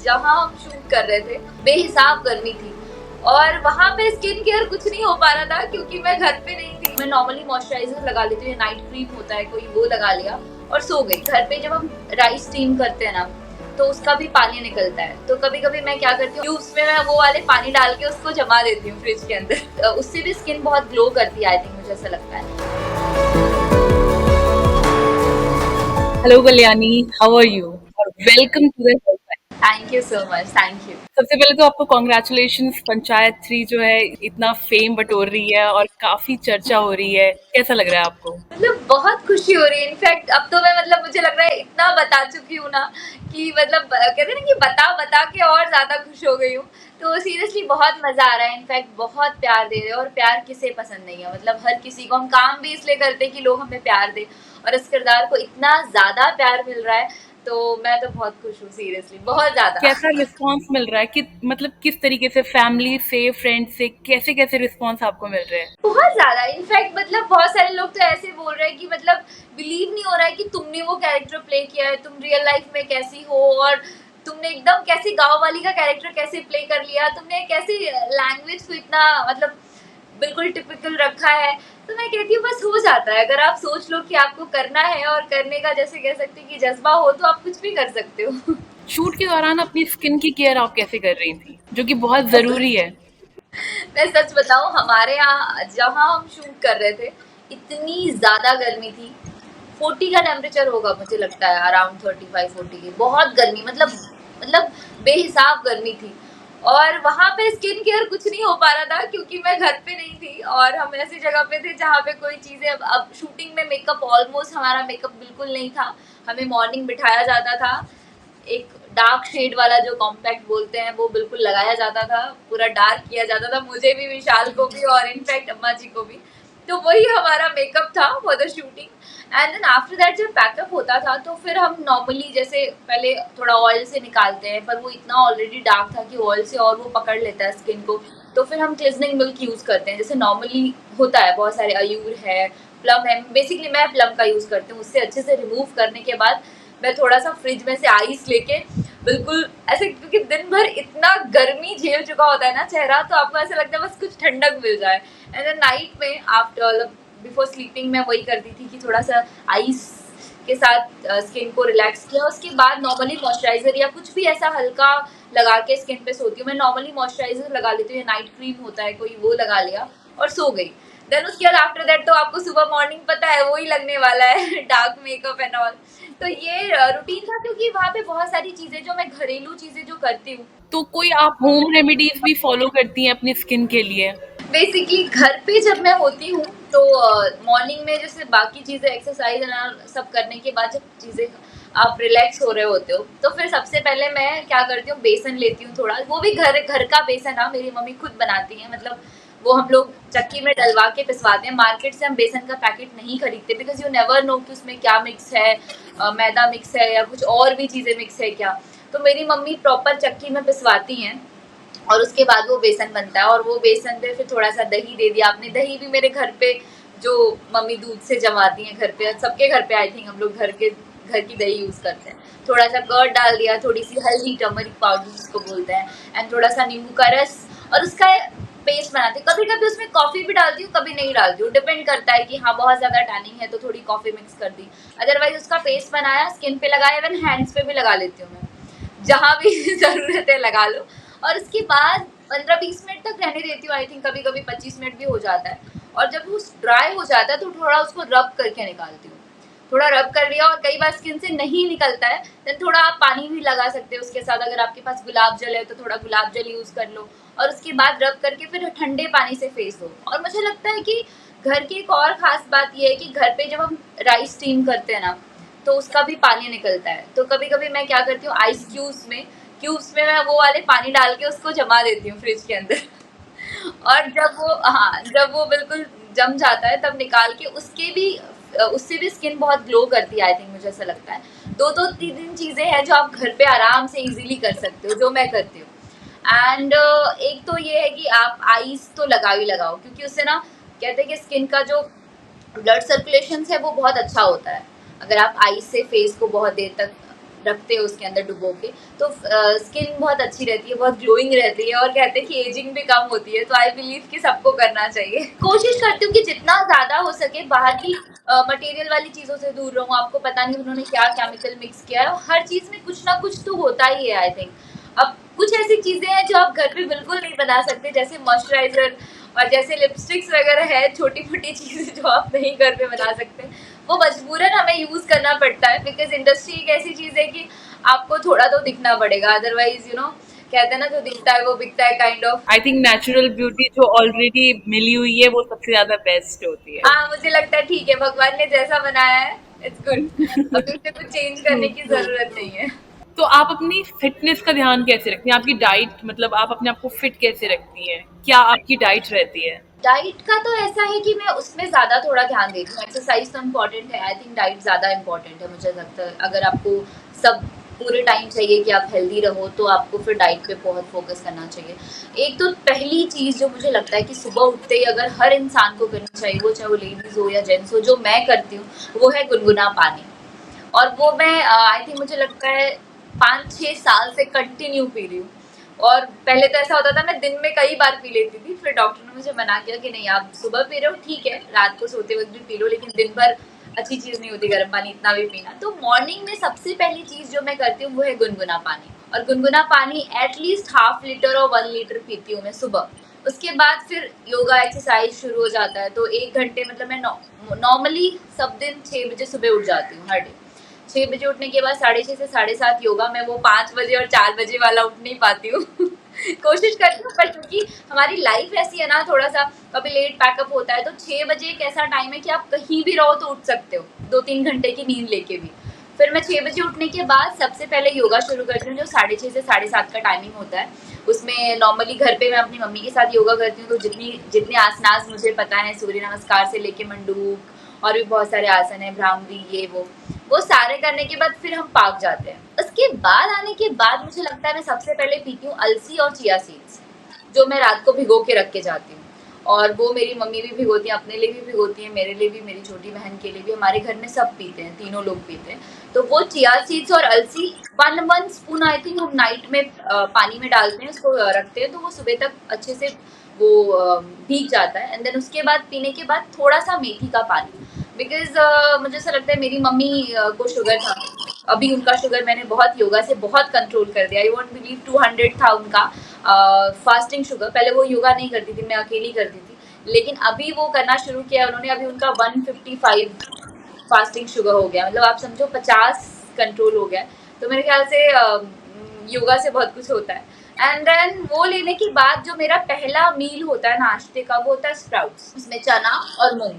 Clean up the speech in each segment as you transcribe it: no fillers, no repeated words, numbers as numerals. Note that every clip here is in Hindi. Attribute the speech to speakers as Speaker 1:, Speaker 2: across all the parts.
Speaker 1: जहाँ हम शूट कर रहे थे बेहिसाब गर्मी थी और वहाँ पे स्किन केयर कुछ नहीं हो पा रहा था क्योंकि मैं घर पे नहीं थी। मैं नॉर्मली मॉइस्चराइजर लगा लेती हूँ, नाइट क्रीम होता है कोई, वो लगा लिया और सो गई। घर पे जब हम राइस स्टीम करते हैं ना तो उसका भी पानी निकलता है, तो कभी कभी मैं क्या करती हूँ उसमें मैं वो वाले पानी डाल के उसको जमा देती हूँ फ्रिज के अंदर। उससे भी स्किन बहुत ग्लो करती है, आई थिंक, मुझे ऐसा लगता है।
Speaker 2: Hello, Kalyani. How are you? Welcome to the Health Line.
Speaker 1: Thank you so much, thank you.
Speaker 2: सबसे पहले तो आपको कॉन्ग्रेचुलेशंस, पंचायत 3 जो है इतना फेम बटोर रही है और काफी चर्चा हो रही है। कैसा लग रहा है आपको?
Speaker 1: मतलब बहुत खुशी हो रही है। इनफैक्ट अब तो मैं मुझे लग रहा है इतना बता चुकी हूँ ना कि कहते हैं ना कि बता बता के और ज्यादा खुश हो गई हूँ। तो सीरियसली बहुत मजा आ रहा है। इनफैक्ट बहुत प्यार दे रहे हैं और प्यार किसे पसंद नहीं है। हर किसी को, हम काम भी इसलिए करते हैं कि लोग हमें प्यार दे, और इस किरदार को इतना ज्यादा प्यार मिल रहा है तो मैं तो बहुत खुश हूँ, सीरियसली बहुत ज्यादा।
Speaker 2: कैसा रिस्पांस मिल रहा है कि मतलब किस तरीके से फैमिली से, फ्रेंड से कैसे-कैसे रिस्पांस आपको मिल रहे हैं?
Speaker 1: बहुत ज्यादा। इनफैक्ट बहुत सारे लोग तो ऐसे बोल रहे हैं कि बिलीव नहीं हो रहा है कि तुमने वो कैरेक्टर प्ले किया है, तुम रियल लाइफ में कैसी हो, और तुमने एकदम कैसे गांव वाली का कैरेक्टर कैसे प्ले कर लिया, तुमने कैसे लैंग्वेज को इतना बिल्कुल टिपिकल रखा है। तो मैं कहती हूँ बस हो जाता है, अगर आप सोच लो कि आपको करना है और करने का, जैसे कह सकते हैं कि जज्बा हो, तो आप कुछ भी कर सकते हो।
Speaker 2: शूट के दौरान अपनी स्किन की केयर आप कैसे कर रही थी? जो कि बहुत ज़रूरी है।
Speaker 1: मैं सच बताऊं, हमारे यहाँ जहाँ हम शूट कर रहे थे इतनी ज्यादा गर्मी थी। 40 का टेम्परेचर होगा मुझे लगता है, अराउंड 35-40 की बहुत गर्मी, बेहिसाब गर्मी थी। और वहां पे स्किन केयर कुछ नहीं हो पा रहा था क्योंकि मैं घर पे नहीं थी और हम ऐसी जगह पे थे जहाँ पे कोई चीजें, अब शूटिंग में मेकअप, ऑलमोस्ट हमारा मेकअप बिल्कुल नहीं था। हमें मॉर्निंग बिठाया जाता था, एक डार्क शेड वाला जो कॉम्पैक्ट बोलते हैं वो बिल्कुल लगाया जाता था, पूरा डार्क किया जाता था, मुझे भी, विशाल को भी, और इनफैक्ट अम्मा जी को भी। तो वही हमारा मेकअप था for the shooting. And then after that जब पैकअप होता था तो फिर हम नॉर्मली जैसे पहले थोड़ा ऑयल से निकालते हैं, पर वो इतना ऑलरेडी डार्क था कि ऑयल से और वो पकड़ लेता है स्किन को। तो फिर हम क्लिजनिंग मिल्क यूज करते हैं, जैसे नॉर्मली होता है, बहुत सारे अयूर है, प्लम है, बेसिकली मैं प्लम का यूज करती हूँ। उससे अच्छे से रिमूव करने के बाद मैं थोड़ा सा फ्रिज में से आइस लेके बिल्कुल ऐसे, क्योंकि दिन भर इतना गर्मी झेल चुका होता है ना चेहरा, तो आपको ऐसा लगता है बस कुछ ठंडक मिल जाए। एंड देन नाइट में आफ्टर बिफोर स्लीपिंग मैं वही करती थी कि थोड़ा सा आइस के साथ स्किन को रिलैक्स किया। उसके बाद नॉर्मली मॉइस्चराइजर या कुछ भी ऐसा हल्का लगा के स्किन पे सोती हूँ। मैं नॉर्मली मॉइस्चराइजर लगा लेती हूँ, नाइट क्रीम होता है कोई, वो लगा लिया और सो गई। देन उसके बाद आफ्टर दैट तो आपको सुबह मॉर्निंग पता है वही लगने वाला है, डार्क मेकअप एंड ऑल। तो ये रूटीन था क्योंकि वहाँ पे बहुत सारी चीजें, जो मैं घरेलू चीजें जो करती हूँ,
Speaker 2: तो कोई आप होम रेमेडीज भी फॉलो करती हैं अपनी स्किन के लिए?
Speaker 1: बेसिकली घर पे जब मैं होती हूँ तो मॉर्निंग में जैसे बाकी चीजें, एक्सरसाइज सब करने के बाद जब चीजें आप रिलैक्स हो रहे होते हो, तो फिर सबसे पहले मैं क्या करती हूँ, बेसन लेती हूँ थोड़ा, वो भी घर घर का बेसन है, मेरी मम्मी खुद बनाती है। वो हम लोग चक्की में डलवा के पिसवाते हैं। मार्केट से हम बेसन का पैकेट नहीं खरीदते, बिकॉज यू नेवर नो कि उसमें क्या मिक्स है, मैदा मिक्स है या कुछ और भी चीजें मिक्स है क्या। तो मेरी मम्मी प्रॉपर चक्की में पिसवाती हैं और उसके बाद वो बेसन बनता है। और वो बेसन पे फिर थोड़ा सा दही दे दिया आपने। दही भी मेरे घर पे जो मम्मी दूध से जमाती हैं, घर पे सबके घर पे आई थिंक हम लोग घर की दही यूज करते हैं। थोड़ा सा कर्ड डाल दिया, थोड़ी सी हल्दी, टर्मरिक पाउडर जिसको बोलते हैं, एंड थोड़ा सा नींबू का रस, और उसका पेस्ट बनाती हूँ। कभी कभी उसमें कॉफी भी डालती हूँ, कभी नहीं डालती हूँ, डिपेंड करता है कि हाँ बहुत ज्यादा टैनिंग है तो थोड़ी कॉफी मिक्स कर दी। अदरवाइज उसका पेस्ट बनाया, स्किन पे लगाया, इवन हैंड्स पे भी लगा लेती हूँ मैं, जहाँ भी जरूरत है लगा लो। और उसके बाद 15-20 मिनट तक रहने देती हूँ, आई थिंक कभी कभी 25 मिनट भी हो जाता है। और जब वो ड्राई हो जाता है तो थोड़ा उसको रब करके निकालती हूँ। थोड़ा रब कर लिया, और कई बार स्किन से नहीं निकलता है, देन थोड़ा आप पानी भी लगा सकते हो उसके साथ। अगर आपके पास गुलाब जल है तो थोड़ा गुलाब जल यूज कर लो, और उसके बाद रब करके फिर ठंडे पानी से फेस दो। और मुझे लगता है कि घर की एक और खास बात यह है कि घर पे जब हम राइस स्टीम करते हैं ना तो उसका भी पानी निकलता है। तो कभी कभी मैं क्या करती हूँ, आइस क्यूब्स में मैं वो वाले पानी डाल के उसको जमा देती हूँ फ्रिज के अंदर। और जब वो बिल्कुल जम जाता है तब निकाल के उससे भी स्किन बहुत ग्लो करती है, आई थिंक, मुझे ऐसा लगता है। दो तीन तीन चीजें हैं जो आप घर पे आराम से इजीली कर सकते हो, जो मैं करती हूँ। एंड एक तो ये है कि आप आइस तो लगाओ ही लगाओ, क्योंकि उससे ना कहते हैं कि स्किन का जो ब्लड सर्कुलेशन है वो बहुत अच्छा होता है, अगर आप आइस से फेस को बहुत देर तक रखते हो उसके अंदर डुबो के, तो स्किन बहुत अच्छी रहती है, बहुत ग्लोइंग रहती है, और कहते हैं कि एजिंग भी कम होती है। तो आई बिलीव कि सबको करना चाहिए। कोशिश करती हूँ कि जितना ज्यादा हो सके बाहर की मटेरियल वाली चीजों से दूर रहूँ। आपको पता नहीं उन्होंने क्या केमिकल मिक्स किया है, हर चीज में कुछ ना कुछ तो होता ही है आई थिंक। अब कुछ ऐसी चीजें हैं जो आप घर पे बिल्कुल नहीं बना सकते, जैसे मॉइस्चराइजर और जैसे लिपस्टिक्स वगैरह है, छोटी मोटी चीजें जो आप नहीं घर पे बना सकते, वो मजबूरन हमें यूज करना पड़ता है, बिकॉज इंडस्ट्री एक ऐसी चीज है कि आपको थोड़ा तो दिखना पड़ेगा, अदरवाइज कहते हैं ना, जो दिखता है वो बिकता है, kind of.
Speaker 2: I think natural beauty जो ऑलरेडी मिली हुई है वो सबसे ज्यादा बेस्ट होती है।
Speaker 1: हाँ, मुझे लगता है ठीक है, भगवान ने जैसा बनाया है इट्स गुड, अभी उसे कुछ चेंज करने की जरूरत नहीं है।
Speaker 2: तो आप अपनी फिटनेस का ध्यान कैसे रखती हैं? आपकी डाइट, मतलब आप अपने आप को फिट कैसे रखती हैं? क्या आपकी डाइट रहती है?
Speaker 1: डाइट का तो ऐसा है कि मैं उसमें ज़्यादा थोड़ा ध्यान देती हूँ। एक्सरसाइज तो इम्पोर्टेंट है, आई थिंक डाइट ज़्यादा इम्पोर्टेंट है मुझे लगता है। अगर आपको सब पूरे टाइम चाहिए कि आप हेल्दी रहो, तो आपको फिर डाइट पे बहुत फोकस करना चाहिए। एक तो पहली चीज़ जो मुझे लगता है कि सुबह उठते ही अगर हर इंसान को करनी चाहिए, वो चाहे वो लेडीज़ हो या जेंट्स हो, जो मैं करती हूँ, वो है गुनगुना पानी। और वो मैं आई थिंक मुझे लगता है 5-6 साल से कंटिन्यू पी रही हूँ। और पहले तो ऐसा होता था मैं दिन में कई बार पी लेती थी, फिर डॉक्टर ने मुझे मना किया कि नहीं, आप सुबह पी रहे हो ठीक है, रात को सोते वक्त भी पी लो, लेकिन दिन भर अच्छी चीज नहीं होती गर्म पानी इतना भी पीना। तो मॉर्निंग में सबसे पहली चीज जो मैं करती हूँ वो है गुनगुना पानी। और गुनगुना पानी एटलीस्ट हाफ लीटर और 1 लीटर पीती हूँ मैं सुबह। उसके बाद फिर योगा एक्सरसाइज शुरू हो जाता है, तो 1 घंटे, मतलब मैं नॉर्मली सब दिन 6 बजे सुबह उठ जाती हूँ हर डे। 6 बजे उठने के बाद 6:30 से 7:30 योगा। मैं वो 5 बजे और 4 बजे वाला उठ नहीं पाती हूँ। कोशिश करती हूँ, पर क्योंकि हमारी लाइफ ऐसी है ना, थोड़ा सा कभी लेट पैकअप होता है, तो 6 बजे एक ऐसा टाइम है कि आप कहीं भी रहो तो उठ सकते हो, 2-3 घंटे की नींद लेके भी। फिर मैं 6 बजे उठने के बाद सबसे पहले योगा शुरू करती हूँ, जो 6:30 से 7:30 का टाइमिंग होता है। उसमें नॉर्मली घर पे मैं अपनी मम्मी के साथ योगा करती हूँ, तो जितने आसनास मुझे पता है, सूर्य नमस्कार से लेके मंडूक और भी बहुत सारे आसन है, भ्रामरी, ये वो सारे करने के बाद फिर हम पार्क जाते हैं। उसके बाद आने के बाद मुझे लगता है मैं सबसे पहले पीती हूँ अलसी और चिया सीड्स, जो मैं रात को भिगो के रख के जाती हूँ। और वो मेरी मम्मी भी भिगोती है, अपने लिए भी भिगोती है, मेरे लिए भी, मेरी छोटी बहन के लिए भी, हमारे घर में सब पीते हैं, तीनों लोग पीते हैं। तो वो चिया सीड्स और अलसी 1 स्पून आई थिंक हम नाइट में पानी में डालते हैं, उसको रखते हैं, तो वो सुबह तक अच्छे से वो भीग जाता है। एंड देन उसके बाद पीने के बाद थोड़ा सा मेथी का पानी, बिकॉज मुझे ऐसा लगता है मेरी मम्मी को शुगर था, अभी उनका शुगर मैंने बहुत योगा से बहुत कंट्रोल कर दिया। आई वोंट बिलीव 200 था उनका फास्टिंग शुगर। पहले वो योगा नहीं करती थी, मैं अकेली करती थी, लेकिन अभी वो करना शुरू किया उन्होंने। अभी उनका 155 फास्टिंग शुगर हो गया, मतलब आप समझो 50 कंट्रोल हो गया। तो मेरे ख्याल से योगा से बहुत कुछ होता है। एंड देन वो लेने के बाद जो मेरा पहला मील होता है नाश्ते का, वो होता है स्प्राउट्स। उसमें चना और मूंग,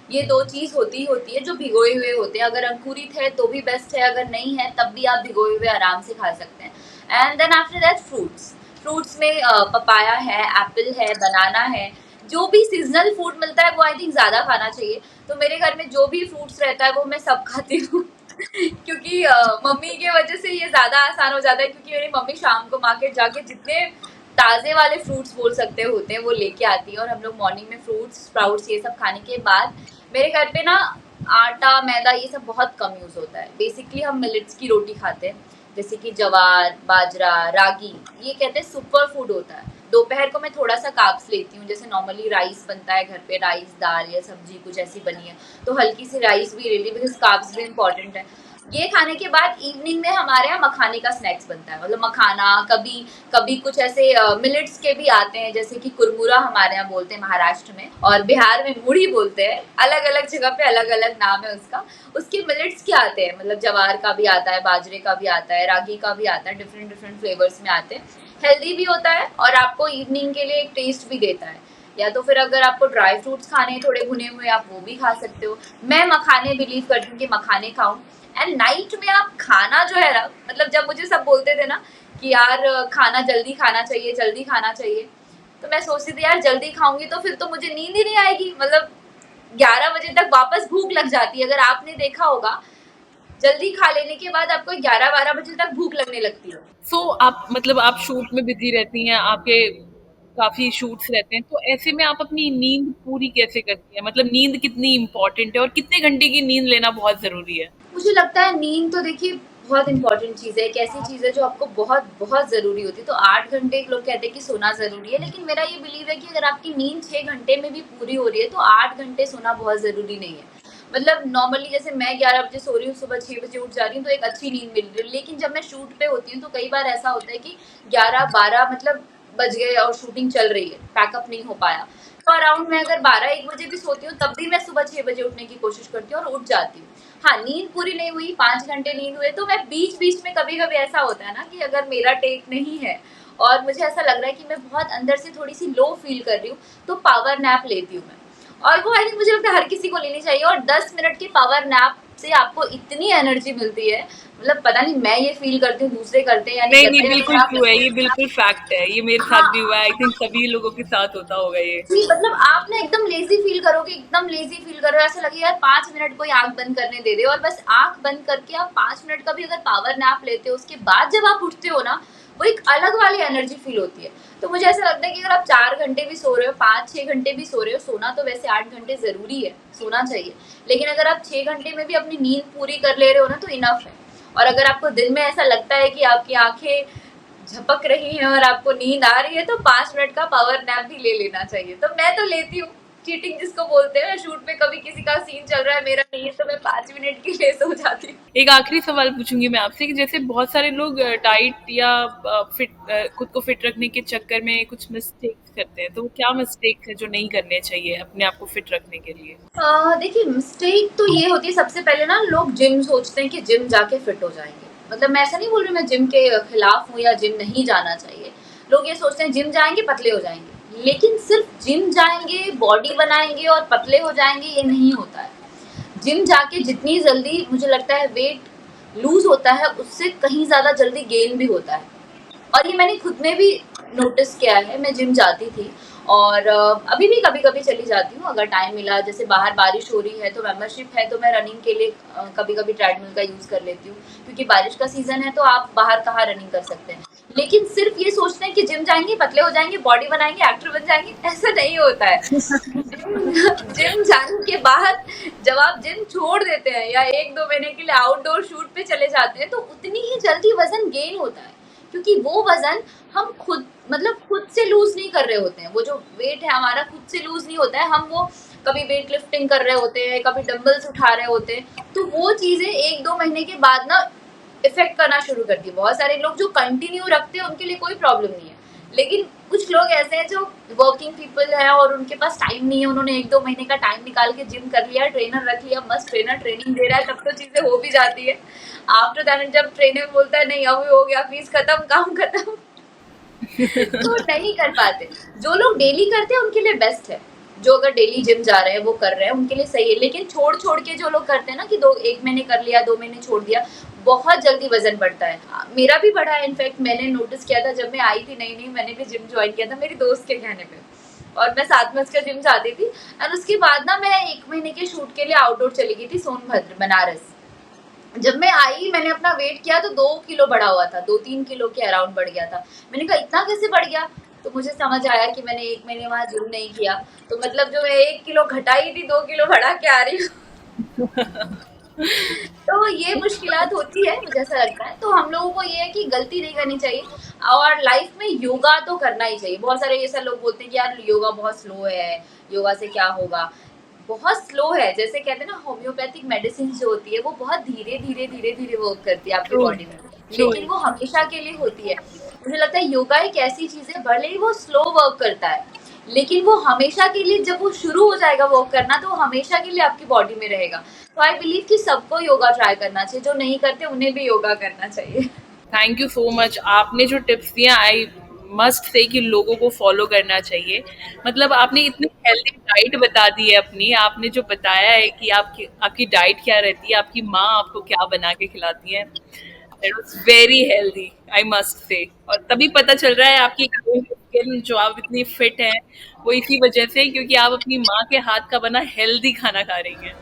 Speaker 1: ये दो चीज होती है जो भिगोए हुए होते हैं। अगर अंकुरित है तो भी बेस्ट है, अगर नहीं है तब भी आप भिगोए हुए आराम से खा सकते हैं। And then after that fruits. Fruits में पपाया है, एप्पल है, बनाना है, जो भी सीजनल फूड मिलता है वो आई थिंक ज्यादा खाना चाहिए। तो मेरे घर में जो भी फ्रूट्स रहता है वो मैं सब खाती हूँ। क्योंकि मम्मी की वजह से ये ज्यादा आसान हो जाता है, क्योंकि मेरी मम्मी शाम को मार्केट जाके जितने ताजे वाले फ्रूट्स बोल सकते होते हैं वो लेके आती है। और हम लोग मॉर्निंग में फ्रूट्स, स्प्राउट्स ये सब खाने के बाद, मेरे घर पे ना आटा, मैदा ये सब बहुत कम यूज होता है। बेसिकली हम मिलेट्स की रोटी खाते हैं, जैसे कि जवार, बाजरा, रागी, ये कहते हैं सुपर फूड होता है। दोपहर को मैं थोड़ा सा कार्ब्स लेती हूँ, जैसे नॉर्मली राइस बनता है घर पे, राइस, दाल या सब्जी कुछ ऐसी बनी है, तो हल्की सी राइस भी ले ली, बिकॉज कार्ब्स भी इंपॉर्टेंट है। ये खाने के बाद इवनिंग में हमारे यहाँ मखाने का स्नैक्स बनता है, मतलब मखाना, कभी कभी कुछ ऐसे मिलेट्स के भी आते हैं, जैसे कि कुरमुरा हमारे यहाँ बोलते हैं महाराष्ट्र में, और बिहार में मुड़ी बोलते हैं। अलग अलग जगह पे अलग अलग नाम है उसका। उसके मिलेट्स के आते हैं, मतलब जवार का भी आता है, बाजरे का भी आता है, रागी का भी आता है, डिफरेंट डिफरेंट फ्लेवर्स में आते हैं। हेल्दी भी होता है और आपको इवनिंग के लिए एक टेस्ट भी देता है। या तो फिर अगर आपको ड्राई फ्रूट्स खाने हैं थोड़े भुने हुए, आप वो भी खा सकते हो। मैं मखाने बिलीव करती हूँ कि मखाने खाऊं। एंड नाइट में आप खाना जो है ना, मतलब जब मुझे सब बोलते थे ना कि यार खाना जल्दी खाना चाहिए, जल्दी खाना चाहिए, तो मैं सोचती थी यार जल्दी खाऊंगी तो फिर तो मुझे नींद ही नहीं आएगी, मतलब 11 बजे तक वापस भूख लग जाती है। अगर आपने देखा होगा, जल्दी खा लेने के बाद आपको 11-12 बजे तक भूख लगने लगती है।
Speaker 2: सो आप, मतलब आप शूट में बिजी रहती हैं, आपके काफी शूट्स रहते हैं, तो ऐसे में आप अपनी नींद पूरी कैसे करती हैं? मतलब नींद कितनी इम्पोर्टेंट है और कितने घंटे की नींद लेना बहुत जरूरी है?
Speaker 1: मुझे लगता है नींद तो देखिए बहुत इंपॉर्टेंट चीज़ है, एक ऐसी चीज़ है जो आपको बहुत बहुत ज़रूरी होती है। तो 8 घंटे लोग कहते हैं कि सोना ज़रूरी है, लेकिन मेरा ये बिलीव है कि अगर आपकी नींद 6 घंटे में भी पूरी हो रही है, तो 8 घंटे सोना बहुत ज़रूरी नहीं है। मतलब नॉर्मली जैसे मैं 11 बजे सो रही हूँ, सुबह 6 बजे उठ जा रही हूँ, तो एक अच्छी नींद मिल रही है। लेकिन जब मैं शूट पे होती हूँ, तो कई बार ऐसा होता है कि 11-12 मतलब बज गए और शूटिंग चल रही है, पैकअप नहीं हो पाया। तो अराउंड मैं अगर 12-1 बजे भी सोती हूँ, तब भी मैं सुबह 6 बजे उठने की कोशिश करती हूँ और उठ जाती हूँ। हाँ, नींद पूरी नहीं हुई, 5 घंटे नींद हुए, तो मैं बीच-बीच में कभी-कभी ऐसा होता है ना कि अगर मेरा टेक नहीं है और मुझे ऐसा लग रहा है कि मैं बहुत अंदर से थोड़ी-सी लो फ़ील कर रही हूँ, तो पावर नैप लेती हूँ मैं। और वो आई थिंक मुझे लगता है हर किसी को लेनी चाहिए, और 10 मिनट की पावर नैप से आपको इतनी एनर्जी मिलती है, मतलब पता नहीं मैं ये फ़ील करती हूँ, दूसरे करते हैं या नहीं
Speaker 2: नहीं नहीं,
Speaker 1: करते, लेकिन
Speaker 2: बिल्कुल
Speaker 1: आप
Speaker 2: ट्रू है, ये बिल्कुल फैक्ट है, ये मेरे साथ भी हुआ है,
Speaker 1: हाँ,
Speaker 2: आई थिंक सभी लोगों के साथ होता होगा ये।
Speaker 1: जी, मतलब आप ना एकदम लेज़ी फ़ील करोगे, एकदम लेज़ी फ़ील कर रहे हो, ऐसा लगेगा यार 5 मिनट कोई आँख बंद करने दे दे, और बस आँख बंद करके आप 5 मिनट का भी अगर पावर नैप लेते हो, उसके बाद जब आप उठते हो ना, वो एक अलग वाली एनर्जी फ़ील होती है। तो मुझे ऐसा लगता है कि अगर आप 4 घंटे भी सो रहे हो, 5-6 घंटे भी सो रहे हो, सोना तो वैसे 8 घंटे ज़रूरी है, सोना चाहिए। लेकिन अगर आप 6 घंटे में भी अपनी नींद पूरी कर ले रहे हो ना, तो इनफ है। और अगर आपको दिन में ऐसा लगता है कि आपकी आँखें झपक रही हैं और आपको नींद आ रही है, तो 5 मिनट का पावर नैप भी ले लेना चाहिए। तो मैं तो लेती हूँ, चीटिंग जिसको बोलते हैं। शूट में कभी किसी का सीन चल रहा है, मेरा नहीं है, तो मैं 5 मिनट के लिए सो जाती हूँ।
Speaker 2: एक आखिरी सवाल पूछूंगी मैं आपसे कि जैसे बहुत सारे लोग डाइट या खुद को फिट रखने के चक्कर में कुछ मिस्टेक्स करते हैं, तो वो क्या मिस्टेक्स है जो नहीं करने चाहिए अपने आप को फिट रखने के लिए?
Speaker 1: देखिए, मिस्टेक तो ये होती है, सबसे पहले ना लोग जिम सोचते हैं कि जिम जाके फिट हो जाएँगे। मतलब मैं ऐसा नहीं बोल रही मैं जिम के खिलाफ हूँ या जिम नहीं जाना चाहिए। लोग ये सोचते हैं जिम जाएँगे पतले हो जाएँगे। लेकिन सिर्फ जिम जाएँगे, बॉडी बनाएँगे और पतले हो जाएँगे, ये नहीं होता है। जिम जाके जितनी जल्दी मुझे लगता है वेट लूज़ होता है, उससे कहीं ज़्यादा जल्दी गेन भी होता है। और ये मैंने खुद में भी नोटिस किया है। मैं जिम जाती थी और अभी भी कभी-कभी चली जाती हूँ अगर टाइम मिला, जैसे बाहर बारिश हो रही है तो मेंबरशिप है, तो मैं रनिंग के लिए कभी-कभी ट्रेडमिल का यूज़ कर लेती हूँ, क्योंकि बारिश का सीज़न है तो आप बाहर कहाँ रनिंग कर सकते हैं। लेकिन सिर्फ़ ये सोचते हैं कि जिम जाएँगे, पतले हो जाएँगे, बॉडी बनाएँगे, एक्टर बन जाएँगे, ऐसा नहीं होता है। जिम जिम जाने के बाद जब आप जिम छोड़ देते हैं या 1-2 महीने के लिए आउटडोर शूट पे चले जाते हैं, तो उतनी ही जल्दी वज़न गेन होता है। क्योंकि वो वज़न हम खुद, मतलब खुद से लूज़ नहीं कर रहे होते हैं। वो जो वेट है हमारा खुद से लूज़ नहीं होता है। हम वो कभी वेट लिफ्टिंग कर रहे होते हैं, कभी डंबल्स उठा रहे होते हैं। तो वो चीज़ें 1-2 महीने के बाद ना इफ़ेक्ट करना शुरू करती है। बहुत सारे लोग जो कंटिन्यू रखते हैं उनके लिए कोई प्रॉब्लम नहीं है। लेकिन कुछ लोग ऐसे हैं जो वर्किंग पीपल हैं और उनके पास टाइम नहीं है, उन्होंने 1-2 महीने का टाइम निकाल के जिम कर लिया, ट्रेनर रख लिया, मस्त ट्रेनर ट्रेनिंग दे रहा है, तब तो चीज़ें हो भी जाती है। आफ्टर दैट जब ट्रेनर बोलता है नहीं अब हो गया, फीस खत्म, काम खत्म, तो नहीं कर पाते। जो लोग डेली करते हैं उनके लिए बेस्ट है। जो अगर डेली जिम जा रहे हैं वो कर रहे हैं उनके लिए सही है। लेकिन छोड़-छोड़ के जो लोग करते हैं ना कि 1 महीने कर लिया, 2 महीने छोड़ दिया, बहुत जल्दी वज़न बढ़ता है। मेरा भी बढ़ा है, इनफैक्ट मैंने नोटिस किया था जब मैं आई थी नई-नई, मैंने भी जिम जॉइन किया था मेरी दोस्त के कहने पे। और मैं 7 मंथ्स का जिम जाती थी और उसके बाद ना मैं 1 महीने के शूट के लिए आउटडोर चली गई थी सोनभद्र, बनारस। जब मैं आई मैंने अपना वेट किया तो 2 किलो बढ़ा हुआ था, 2-3 किलो के अराउंड बढ़ गया था। मैंने कहा इतना कैसे बढ़ गया? तो मुझे समझ आया कि मैंने 1 महीने वहाँ जिम नहीं किया। तो मतलब जो मैं 1 किलो घटाई थी, 2 किलो बढ़ा के आ रही हूँ। तो ये मुश्किलात होती है, मुझे ऐसा लगता है। तो हम लोगों को ये है कि गलती नहीं करनी चाहिए और लाइफ में योगा तो करना ही चाहिए। बहुत सारे ऐसा लोग बोलते हैं कि यार योगा बहुत स्लो है, योगा से क्या होगा? बहुत स्लो है, जैसे कहते हैं ना होम्योपैथिक मेडिसिन जो होती है वो बहुत धीरे-धीरे वर्क करती है आपकी
Speaker 2: ट्रू,
Speaker 1: बॉडी में,
Speaker 2: ट्रू।
Speaker 1: लेकिन वो हमेशा के लिए होती है। मुझे लगता है योगा एक ऐसी चीज़ है, भले ही वो स्लो वर्क करता है, लेकिन वो हमेशा के लिए जब वो शुरू हो जाएगा वर्क करना तो वो हमेशा के लिए आपकी बॉडी में रहेगा। तो आई बिलीव कि सबको योगा ट्राई करना चाहिए, जो नहीं करते उन्हें भी योगा करना चाहिए।
Speaker 2: थैंक यू सो मच, आपने जो टिप्स दिए आई मस्ट से कि लोगों को फॉलो करना चाहिए। मतलब आपने इतनी हेल्दी डाइट बता दी है अपनी, आपने जो बताया है कि आपकी आपकी डाइट क्या रहती है, आपकी माँ आपको क्या बना के खिलाती है, that was very healthy, I must say. और तभी पता चल रहा है आपकी स्किन जो आप इतनी फिट हैं वो इसी वजह से, क्योंकि आप अपनी माँ के हाथ का बना हेल्दी खाना खा रही हैं।